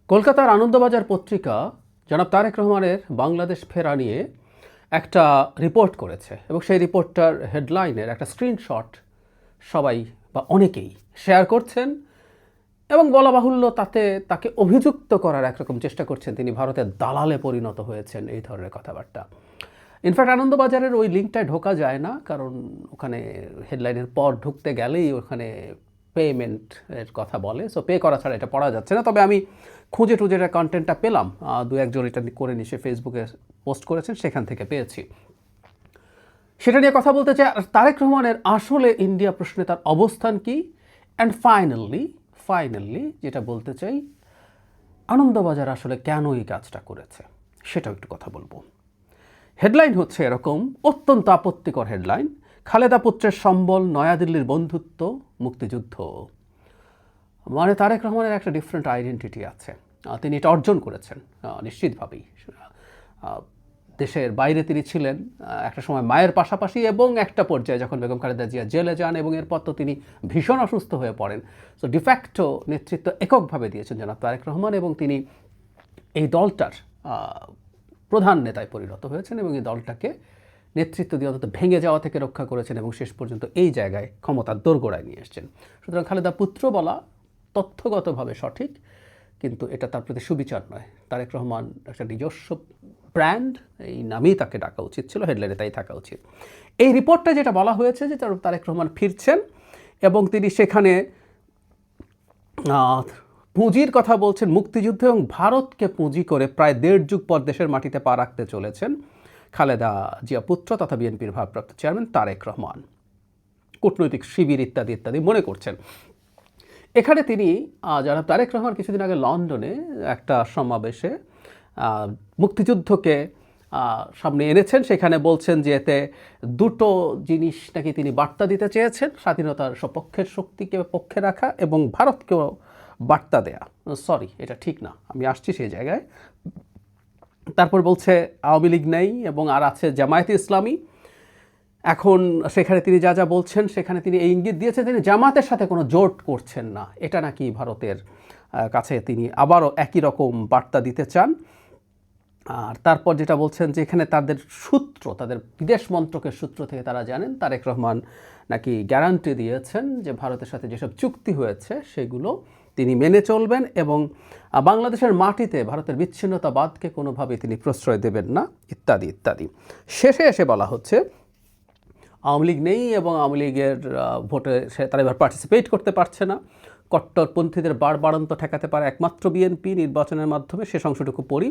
কলকাতার আনন্দবাজার পত্রিকা জনাব তারেক রহমানের বাংলাদেশ ফেরা নিয়ে একটা রিপোর্ট করেছে এবং সেই রিপোর্টটার হেডলাইনের একটা স্ক্রিনশট সবাই বা অনেকেই শেয়ার করছেন এবং বলা বাহুল্য তাতে তাকে অভিযুক্ত করার একরকম চেষ্টা করছেন তিনি ভারতের দালালে পরিণত হয়েছেন এই ধরনের কথাবার্তা। ইনফ্যাক্ট আনন্দবাজারের ওই লিঙ্কটায় ঢোকা যায় না, কারণ ওখানে হেডলাইনের পর ঢুকতে গেলেই ওখানে পেমেন্টের কথা বলে, সো পে করা ছাড়া এটা পড়া যাচ্ছে না। তবে আমি খুঁজে টুজে এটা কন্টেন্টটা পেলাম, দু একজন এটা করে নিয়ে সে ফেসবুকে পোস্ট করেছেন, সেখান থেকে পেয়েছি। সেটা নিয়ে কথা বলতে চাই, তারেক রহমানের আসলে ইন্ডিয়া প্রশ্নে তার অবস্থান কি, অ্যান্ড ফাইনালি যেটা বলতে চাই, আনন্দবাজার আসলে কেন এই কাজটা করেছে সেটাও একটু কথা বলবো। হেডলাইন হচ্ছে এরকম, অত্যন্ত আপত্তিকর হেডলাইন, খালেদা পুত্রের সম্বল, নয়াদিল্লির বন্ধুত্ব, মুক্তিযুদ্ধ। মানে তারেক রহমানের একটা ডিফারেন্ট আইডেন্টিটি আছে, তিনি এটা অর্জন করেছেন নিশ্চিতভাবেই। দেশের বাইরে তিনি ছিলেন একটা সময় মায়ের পাশাপাশি, এবং একটা পর্যায়ে যখন বেগম খালেদা জিয়া জেলে যান এবং এরপর তো তিনি ভীষণ অসুস্থ হয়ে পড়েন। সো ডিফ্যাক্টো নেতৃত্ব এককভাবে দিয়েছেন জনাব তারেক রহমান, এবং তিনি এই দলটার প্রধান নেতায় পরিণত হয়েছেন এবং এই দলটাকে নেতৃত্ব দিয়ে অন্তত ভেঙে যাওয়া থেকে রক্ষা করেছেন এবং শেষ পর্যন্ত এই জায়গায় ক্ষমতার দোরগোড়ায় নিয়ে এসেছেন। সুতরাং খালেদা পুত্র বলা তথ্যগতভাবে সঠিক, কিন্তু এটা তার প্রতি সুবিচার নয়। তারেক রহমান একটা নিজস্ব ব্র্যান্ড, এই নামেই তাকে ডাকা উচিত ছিল, হেডলাইনে তাই থাকা উচিত। এই রিপোর্টটা যেটা বলা হয়েছে যে তারেক রহমান ফিরছেন এবং তিনি সেখানে পুঁজির কথা বলছেন, মুক্তিযুদ্ধ এবং ভারতকে পুঁজি করে প্রায় 1.5 যুগ পর দেশের মাটিতে পা রাখতে চলেছেন খালেদা জিয়া পুত্র তথা বিএনপির ভারপ্রাপ্ত চেয়ারম্যান তারেক রহমান। কূটনৈতিক শিবির ইত্যাদি ইত্যাদি মনে করছেন। এখানে তিনি যারা তারেক রহমান কিছুদিন আগে লন্ডনে একটা সমাবেশে মুক্তিযুদ্ধকে সামনে এনেছেন, সেখানে বলছেন যে এতে দুটো জিনিস নাকি তিনি বার্তা দিতে চেয়েছেন, স্বাধীনতার সপক্ষের শক্তিকে পক্ষে রাখা এবং ভারতকেও বার্তা দেয়া। সরি, এটা ঠিক না, আমি আসছি সেই জায়গায়। তারপর বলছে আওয়ামী লীগ নেই এবং আর আছে জামায়াতে ইসলামী। এখন সেখানে তিনি যা যা বলছেন সেখানে তিনি এই ইঙ্গিত দিয়েছেন তিনি জামাতের সাথে কোনো জোট করছেন না, এটা নাকি ভারতের কাছে তিনি আবারও একই রকম বার্তা দিতে চান। আর তারপর যেটা বলছেন যে এখানে তাদের সূত্র, তাদের বিদেশ মন্ত্রকের সূত্র থেকে তারা জানেন তারেক রহমান নাকি গ্যারান্টি দিয়েছেন যে ভারতের সাথে যেসব চুক্তি হয়েছে সেগুলো তিনি মেনে চলবেন এবং বাংলাদেশের মাটিতে ভারতের বিচ্ছিন্নতাবাদকে কোনোভাবেই তিনি প্রশ্রয় দেবেন না, ইত্যাদি ইত্যাদি। শেষে এসে বলা হচ্ছে আওয়ামী লীগ নেই এবং আওয়ামী লীগের ভোটে তারা এবার পার্টিসিপেট করতে পারছে না। কট্টরপন্থীদের বাড়বাড়ন্ত ঠেকাতে পারে একমাত্র বিএনপি নির্বাচনের মাধ্যমে। শেষ অংশটুকু পড়ি,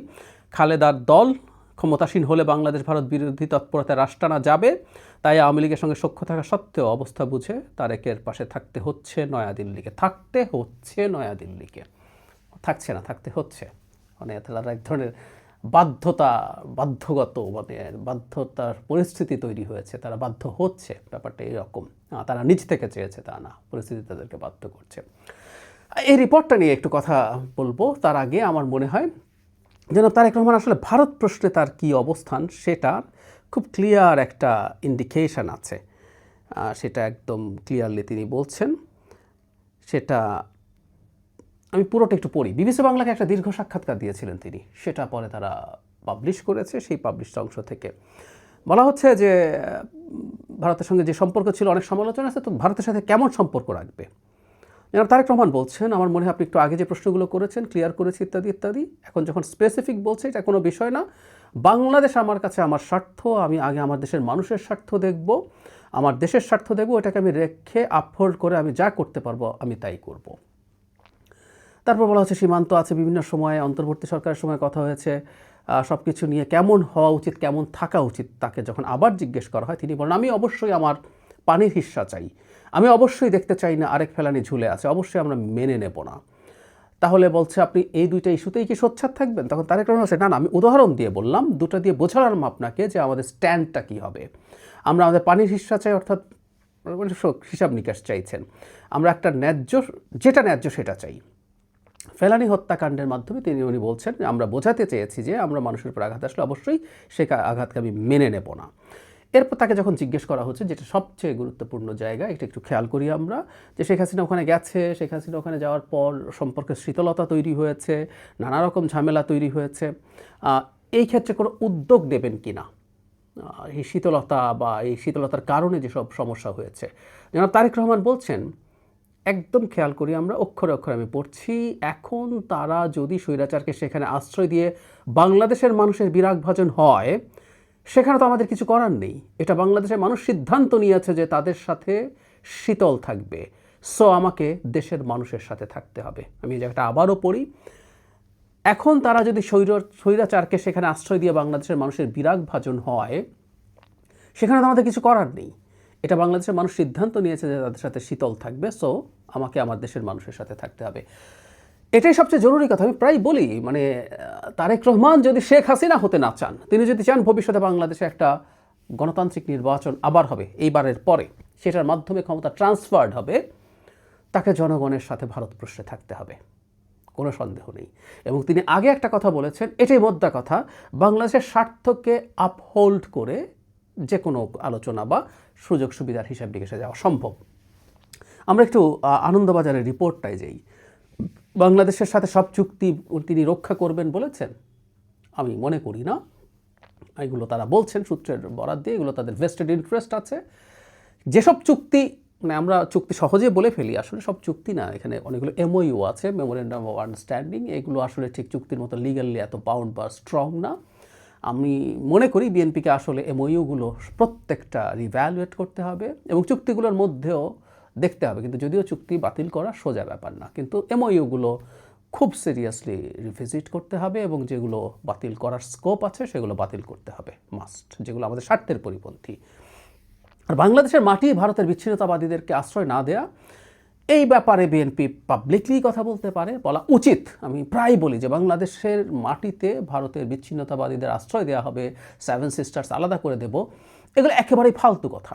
খালেদার দল ক্ষমতাসীন হলে বাংলাদেশ ভারত বিরোধী তৎপরতায় রাশ টানা যাবে, তাই আওয়ামী লীগের সঙ্গে সখ্য থাকা সত্ত্বেও অবস্থা বুঝে তারেকের পাশে থাকতে হচ্ছে নয়াদিল্লিকে। থাকছে না, থাকতে হচ্ছে, মানে তারা এক ধরনের বাধ্যগত মানে বাধ্যতার পরিস্থিতি তৈরি হয়েছে, তারা বাধ্য হচ্ছে, ব্যাপারটা এরকম। তারা নিজ থেকে চেয়েছে তা না, পরিস্থিতি তাদেরকে বাধ্য করছে। এই রিপোর্টটা নিয়ে একটু কথা বলবো, তার আগে আমার মনে হয় যেন তারেক রহমান আসলে ভারত প্রশ্নে তার কী অবস্থান সেটার খুব ক্লিয়ার একটা ইন্ডিকেশন আছে। সেটা একদম ক্লিয়ারলি তিনি বলছেন, সেটা আমি পুরোটা একটু পড়ি। বিবিসি বাংলাকে একটা দীর্ঘ সাক্ষাৎকার দিয়েছিলেন তিনি, সেটা পরে তারা পাবলিশ করেছে। সেই পাবলিশড অংশ থেকে বলা হচ্ছে যে ভারতের সঙ্গে যে সম্পর্ক ছিল অনেক সমালোচনা আছে, তো ভারতের সাথে কেমন সম্পর্ক রাখবে। যেন তারেক রহমান বলছেন, আমার মনে হয় আপনি একটু আগে যে প্রশ্নগুলো করেছেন ক্লিয়ার করেছি ইত্যাদি ইত্যাদি, এখন যখন স্পেসিফিক বলছে এটা কোনো বিষয় না, বাংলাদেশ আমার কাছে আমার স্বার্থ, আমি আগে আমার দেশের মানুষের স্বার্থ দেখব, আমার দেশের স্বার্থ দেখব, এটাকে আমি রেখে আপহোল্ড করে আমি যা করতে পারবো আমি তাই করব। তারপর বলা হচ্ছে সীমান্ত আছে, বিভিন্ন সময়ে অন্তর্বর্তী সরকারের সময় কথা হয়েছে, সব কিছু নিয়ে কেমন হওয়া উচিত, কেমন থাকা উচিত। তাকে যখন আবার জিজ্ঞেস করা হয় তিনি বলেন, আমি অবশ্যই আমার পানির হিস্সা চাই, আমি অবশ্যই দেখতে চাই না আরেক ফেলানি ঝুলে আছে, অবশ্যই আমরা মেনে নেব না। তাহলে বলছে আপনি এই দুইটা ইস্যুতেই কি সোচ্চার থাকবেন? তখন তারেক রহমান বলছে, না না, আমি উদাহরণ দিয়ে বললাম, দুটো দিয়ে বোঝালাম আপনাকে যে আমাদের স্ট্যান্ডটা কী হবে। আমরা আমাদের পানির হিস্সা চাই, অর্থাৎ হিসাব নিকাশ চাইছেন, আমরা একটা যেটা ন্যায্য সেটা চাই। ফেলানি হত্যাকাণ্ডের মাধ্যমে উনি বলছেন আমরা বোঝাতে চেয়েছি যে আমরা মানুষের উপর আঘাত আসলে অবশ্যই সে আঘাতকে আমি মেনে নেব না। এরপর তাকে যখন জিজ্ঞেস করা হচ্ছে, যেটা সবচেয়ে গুরুত্বপূর্ণ জায়গা, এটা একটু খেয়াল করি আমরা, যে শেখ হাসিনা ওখানে গেছে, শেখ হাসিনা ওখানে যাওয়ার পর সম্পর্কের শীতলতা তৈরি হয়েছে, নানা রকম ঝামেলা তৈরি হয়েছে, এই ক্ষেত্রে কোনো উদ্যোগ নেবেন কি না, এই শীতলতা বা এই শীতলতার কারণে যেসব সমস্যা হয়েছে। জনাব তারেক রহমান বলছেন, একদম খেয়াল করি আমরা, অক্ষরে অক্ষরে আমি পড়ছি, এখন তারা যদি স্বৈরাচারকে সেখানে আশ্রয় দিয়ে বাংলাদেশের মানুষের বিরাগভাজন হয়, সেখানে তো আমাদের কিছু করার নেই। এটা বাংলাদেশের মানুষ সিদ্ধান্ত নিয়েছে যে তাদের সাথে শীতল থাকবে, সো আমাকে দেশের মানুষের সাথে থাকতে হবে। আমি এই জায়গাটা আবারও পড়ি, এখন তারা যদি স্বৈরাচারকে সেখানে আশ্রয় দিয়ে বাংলাদেশের মানুষের বিরাগভাজন হয়, সেখানে তো আমাদের কিছু করার নেই। এটা বাংলাদেশের মানুষ সিদ্ধান্ত নিয়েছে যে তাদের সাথে শীতল থাকবে, সো আমাকে আমার দেশের মানুষের সাথে থাকতে হবে। এটাই সবচেয়ে জরুরি কথা। আমি প্রায় বলি, মানে তারেক রহমান যদি শেখ হাসিনা হতে না চান, তিনি যদি চান ভবিষ্যতে বাংলাদেশে একটা গণতান্ত্রিক নির্বাচন আবার হবে এইবারের পরে, সেটার মাধ্যমে ক্ষমতা ট্রান্সফার্ড হবে, তাকে জনগণের সাথে ভারতবর্ষে থাকতে হবে, কোনো সন্দেহ নেই। এবং তিনি আগে একটা কথা বলেছেন, এটাই মোদ্দা কথা, বাংলাদেশের স্বার্থকে আপহোল্ড করে যে কোনো আলোচনা বা সুযোগ সুবিধার হিসাব নিকেশে যাওয়া সম্ভব। আমরা একটু আনন্দবাজারের রিপোর্টটায় যাই। বাংলাদেশের সাথে সব চুক্তি তিনি রক্ষা করবেন বলেছেন? আমি মনে করি না। এগুলো তারা বলছেন সূত্রের বরাত দিয়ে, এগুলো তাদের ভেস্টেড ইন্টারেস্ট আছে। যেসব চুক্তি, মানে আমরা চুক্তি সহজে বলে ফেলি, আসলে সব চুক্তি না, এখানে অনেকগুলো এমওইউ আছে, মেমোরেন্ডাম অফ আন্ডারস্ট্যান্ডিং, এগুলো আসলে ঠিক চুক্তির মতো লিগালি এত বাউন্ড বা স্ট্রং না। আমি মনে করি বিএনপিকে আসলে এমওইউগুলো প্রত্যেকটা রিভ্যালুয়েট করতে হবে এবং চুক্তিগুলোর মধ্যেও দেখতে হবে, কিন্তু যদিও চুক্তি বাতিল করা সোজা ব্যাপার না, কিন্তু এমওইউগুলো খুব সিরিয়াসলি রিভিজিট করতে হবে এবং যেগুলো বাতিল করার স্কোপ আছে সেগুলো বাতিল করতে হবে মাস্ট, যেগুলো আমাদের স্বার্থের পরিপন্থী। আর বাংলাদেশের মাটি ভারতের বিচ্ছিন্নতাবাদীদেরকে আশ্রয় না দেয়া, এই ব্যাপারে বিএনপি পাবলিকলি কথা বলতে পারে, বলা উচিত। আমি প্রায় বলি যে বাংলাদেশের মাটিতে ভারতের বিচ্ছিন্নতাবাদীদের আশ্রয় দেওয়া হবে, সেভেন সিস্টার্স আলাদা করে দেব, এগুলো একেবারেই ফালতু কথা।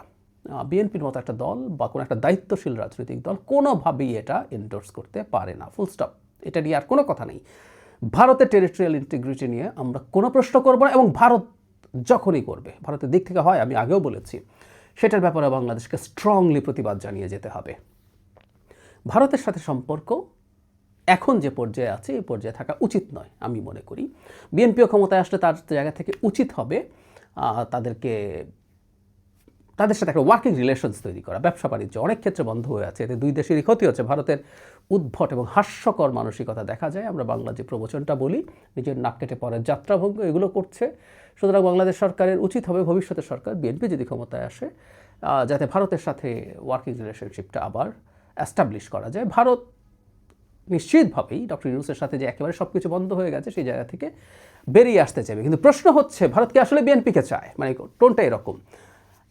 বিএনপির মতো একটা দল বা কোনো একটা দায়িত্বশীল রাজনৈতিক দল কোনোভাবেই এটা এন্ডোর্স করতে পারে না, ফুল স্টপ। এটা নিয়ে আর কোনো কথা নেই। ভারতের টেরিটোরিয়াল ইন্টিগ্রিটি নিয়ে আমরা কোনো প্রশ্ন করব না, এবং ভারত যখনই করবে, ভারতের দিক থেকে হয়, আমি আগেও বলেছি, সেটার ব্যাপারে বাংলাদেশকে স্ট্রংলি প্রতিবাদ জানিয়ে যেতে হবে। ভারতের সাথে সম্পর্ক এখন যে পর্যায়ে আছে, এই পর্যায়ে থাকা উচিত নয় আমি মনে করি। বিএনপিও ক্ষমতায় আসলে তার জায়গা থেকে উচিত হবে তাদের সাথে একটা ওয়ার্কিং রিলেশনস তৈরি করা। ব্যবসা বাণিজ্য অনেক ক্ষেত্রে বন্ধ হয়ে আছে, এতে দুই দেশেরই ক্ষতি হচ্ছে। ভারতের উদ্ভট এবং হাস্যকর মানসিকতা দেখা যায়। আমরা বাংলা যে প্রবচনটা বলি, নিজের নাক কেটে পরের যাত্রাভঙ্গ, এগুলো করছে। সুতরাং বাংলাদেশ সরকারের উচিত হবে, ভবিষ্যতের সরকার বিএনপি যদি ক্ষমতায় আসে, যাতে ভারতের সাথে ওয়ার্কিং রিলেশনশিপটা আবার অ্যাস্টাবলিশ করা যায়। ভারত নিশ্চিতভাবেই ডক্টর ইউনূসের সাথে যে একেবারে সব কিছু বন্ধ হয়ে গেছে, সেই জায়গা থেকে বেরিয়ে আসতে চাইবে। কিন্তু প্রশ্ন হচ্ছে, ভারত কি আসলে বিএনপিকে চায়? মানে টোনটা এরকম।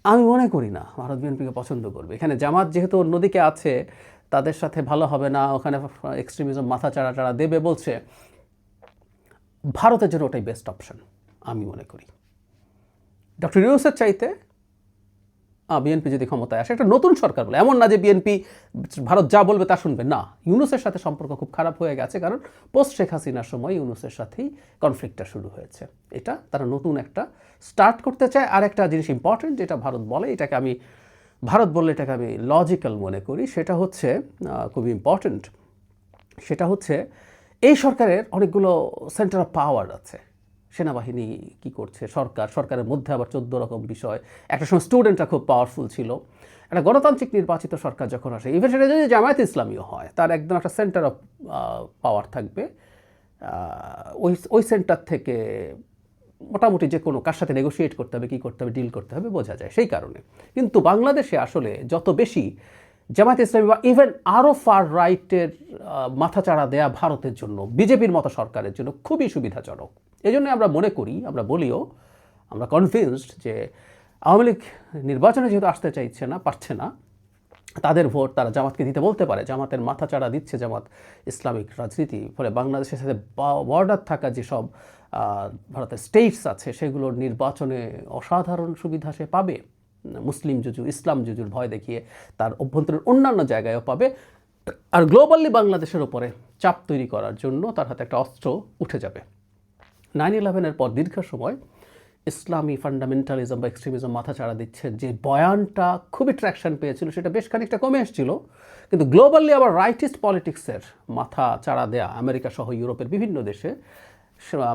আমি মনে করি না ভারত বিএনপিকে পছন্দ করবে। এখানে জামাত যেহেতু অন্যদিকে আছে, তাদের সাথে ভালো হবে না, ওখানে এক্সট্রিমিজম মাথা চাড়া দেবে বলছে, ভারতের জন্য ওটাই বেস্ট অপশন আমি মনে করি। ডক্টর ইউনূসের চাইতে বিএনপি যদি ক্ষমতায় আসে, একটা নতুন সরকার বলে, এমন না যে বিএনপি ভারত যা বলবে তা শুনবে, না। ইউনূসের সাথে সম্পর্ক খুব খারাপ হয়ে গেছে, কারণ পোস্ট শেখ হাসিনার সময় ইউনূসের সাথেই কনফ্লিক্টটা শুরু হয়েছে। এটা তারা নতুন একটা স্টার্ট করতে চায়। আর একটা জিনিস ইম্পর্টেন্ট, যেটা ভারত বলে, ভারত বললে এটাকে আমি লজিক্যাল মনে করি, সেটা হচ্ছে খুবই ইম্পর্টেন্ট। সেটা হচ্ছে এই সরকারের অনেকগুলো সেন্টার অফ পাওয়ার আছে। সেনাবাহিনী কি করছে, সরকারের মধ্যে আবার 14 রকম বিষয়। একটা সময় স্টুডেন্টরা খুব পাওয়ারফুল ছিল। একটা গণতান্ত্রিক নির্বাচিত সরকার যখন আসে, ইভেন সেটা যদি জামায়াত ইসলামীও হয়, তার একদম একটা সেন্টার অফ পাওয়ার থাকবে। ওই সেন্টার থেকে মোটামুটি যে কোনো কার সাথে নেগোশিয়েট করতে হবে, কী করতে হবে, ডিল করতে হবে বোঝা যায়। সেই কারণে কিন্তু বাংলাদেশে আসলে যত বেশি জামায়াত ইসলামী বা ইভেন আরও ফার রাইটের মাথাচাড়া দেয়া ভারতের জন্য, বিজেপির মতো সরকারের জন্য খুবই সুবিধাজনক। এই জন্য আমরা মনে করি, আমরা বলিও, আমরা কনভিন্সড যে আওয়ামী লীগ নির্বাচনে যেহেতু আসতে চাইছে না, পারছে না, তাদের ভোট তারা জামাতকে দিতে বলতে পারে। জামাতের মাথাচাড়া দিচ্ছে জামাত ইসলামিক রাজনীতি, ফলে বাংলাদেশের সাথে বর্ডার থাকা যেসব ভারতের স্টেটস আছে, সেগুলোর নির্বাচনে অসাধারণ সুবিধা সে পাবে। মুসলিম জুজু, ইসলাম জুজুর ভয় দেখিয়ে তার অভ্যন্তরের অন্যান্য জায়গায়ও পাবে। আর গ্লোবালি বাংলাদেশের ওপরে চাপ তৈরি করার জন্য তার হাতে একটা অস্ত্র উঠে যাবে। 9/11-এর পর দীর্ঘ সময় ইসলামী ফান্ডামেন্টালিজম বা এক্সট্রিমিজম মাথাচাড়া দিচ্ছে, যে বয়ানটা খুবই ট্র্যাকশন পেয়েছিল সেটা বেশ খানিকটা কমে এসেছিল, কিন্তু গ্লোবালি আবার রাইটিস্ট পলিটিক্সের মাথা চাড়া দেয়া আমেরিকা সহ ইউরোপের বিভিন্ন দেশে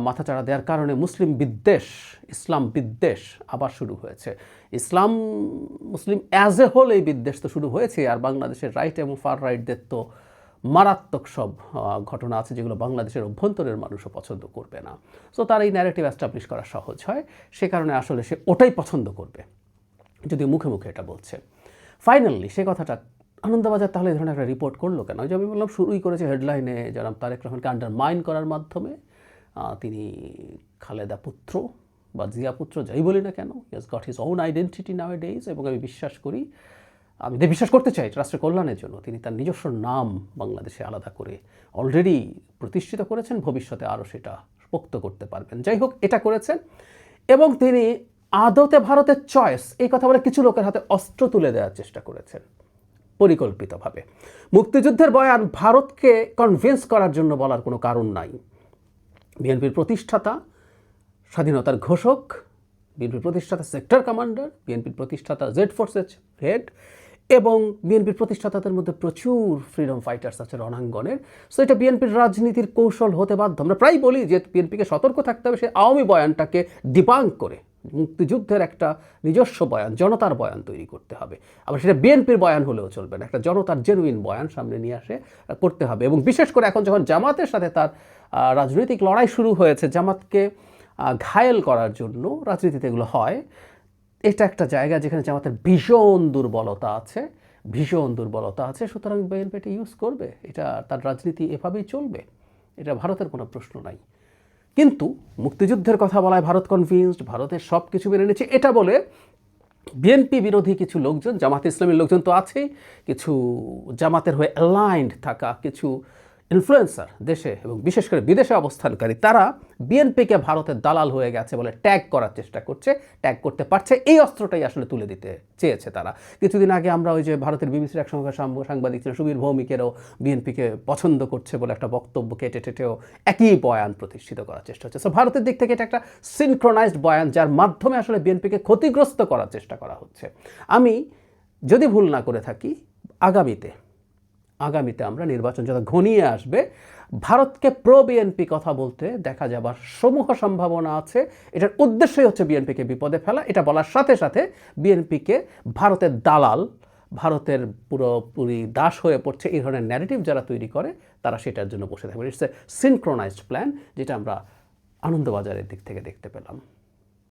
মাথা চাড়া দেওয়ার কারণে মুসলিম বিদ্বেষ, ইসলাম বিদ্বেষ আবার শুরু হয়েছে। মুসলিম অ্যাজ এ হোল এই বিদ্বেষ তো শুরু হয়েছে, আর বাংলাদেশের রাইট এবং ফার রাইটদের তো মারাত্মক সব ঘটনা আছে যেগুলো বাংলাদেশের অভ্যন্তরের মানুষও পছন্দ করবে না। সো তার এই ন্যারেটিভ অ্যাস্টাবলিশ করা সহজ হয়, সে কারণে আসলে সে ওটাই পছন্দ করবে, যদি মুখে মুখে এটা বলছে। ফাইনালি সে কথাটা আনন্দবাজার তাহলে এই ধরনের একটা রিপোর্ট করলো কেন? ওই যে আমি বললাম শুরুই করেছে হেডলাইনে জনাব তারেক রহমানকে আন্ডারমাইন করার মাধ্যমে। তিনি খালেদা পুত্র বা জিয়া পুত্র যাই বলি না কেন, he has got his own identity now days, এবং আমি বিশ্বাস করি, আমি বিশ্বাস করতে চাই রাষ্ট্রের কল্যাণের জন্য তিনি তার নিজস্ব নাম বাংলাদেশে আলাদা করে অলরেডি প্রতিষ্ঠিত করেছেন, ভবিষ্যতে আরও সেটা পোক্ত করতে পারবেন। যাই হোক, এটা করেছেন এবং তিনি আদতে ভারতের চয়েস এই কথা বলে কিছু লোকের হাতে অস্ত্র তুলে দেওয়ার চেষ্টা করেছেন পরিকল্পিতভাবে। মুক্তিযুদ্ধের বয়ান ভারতকে কনভিন্স করার জন্য বলার কোনো কারণ নাই। বিএনপির প্রতিষ্ঠাতা, স্বাধীনতার ঘোষক, বিএনপির প্রতিষ্ঠাতা সেক্টর কমান্ডার, বিএনপির প্রতিষ্ঠাতা জেড ফোর্সের হেড, এবং বিএনপির প্রতিষ্ঠাতাদের মধ্যে প্রচুর ফ্রিডম ফাইটার্স আছে রণাঙ্গনের। সো এটা বিএনপির রাজনীতির কৌশল হতে বাধ্য। আমরা প্রায় বলি যে বিএনপিকে সতর্ক থাকতে হবে, সে আওয়ামী বয়ানটাকে ডিবাঙ্ক করে মুক্তিযুদ্ধের একটা নিজস্ব বয়ান, জনতার বয়ান তৈরি করতে হবে। আবার সেটা বিএনপির বয়ান হলেও চলবে না, একটা জনতার জেনুইন বয়ান সামনে নিয়ে আসে করতে হবে। এবং বিশেষ করে এখন যখন জামাতের সাথে তার রাজনৈতিক লড়াই শুরু হয়েছে, জামাতকে ঘায়েল করার জন্য রাজনীতিতে এগুলো হয়, এটা একটা জায়গা যেখানে জামাতের ভীষণ দুর্বলতা আছে, ভীষণ দুর্বলতা আছে। সুতরাং বিএনপি এটা ইউজ করবে, এটা তার রাজনীতি এভাবেই চলবে, এটা ভারতের কোনো প্রশ্ন নাই। কিন্তু মুক্তিযুদ্ধের কথা বলায় ভারত কনভিন্সড, ভারতের সব কিছু মেনে নিচ্ছে এটা বলে বিএনপি বিরোধী কিছু লোকজন, জামাতে ইসলামীর লোকজন তো আছেই, কিছু জামাতের হয়ে অ্যালাইন্ড থাকা কিছু ইনফ্লুয়েন্সার দেশে এবং বিশেষ করে বিদেশে অবস্থানকারী, তারা বিএনপিকে ভারতের দালাল হয়ে গেছে বলে ট্যাগ করার চেষ্টা করছে, ট্যাগ করতে পারছে। এই অস্ত্রটাই আসলে তুলে দিতে চেয়েছে তারা। কিছুদিন আগে আমরা ওই যে ভারতের বিবিসির এক সাংবাদিক ছিলেন সুবীর ভৌমিকেরও বিএনপিকে পছন্দ করছে বলে একটা বক্তব্য কেটে টেটেও একই বয়ান প্রতিষ্ঠিত করার চেষ্টা হচ্ছে। সো ভারতের দিক থেকে এটা একটা সিনক্রোনাইজড বয়ান, যার মাধ্যমে আসলে বিএনপিকে ক্ষতিগ্রস্ত করার চেষ্টা করা হচ্ছে। আমি যদি ভুল না করে থাকি, আগামীতে আমরা নির্বাচন যত ঘনিয়ে আসবে, ভারতকে প্রো বিএনপি কথা বলতে দেখা যাবার সমূহ সম্ভাবনা আছে। এটার উদ্দেশ্যই হচ্ছে বিএনপিকে বিপদে ফেলা। এটা বলার সাথে সাথে বিএনপিকে ভারতের দালাল, ভারতের পুরোপুরি দাস হয়ে পড়ছে, এই ধরনের ন্যারেটিভ যারা তৈরি করে তারা সেটার জন্য বসে থাকবে। ইটস এ সিনক্রোনাইজড প্ল্যান, যেটা আমরা আনন্দবাজারের দিক থেকে দেখতে পেলাম।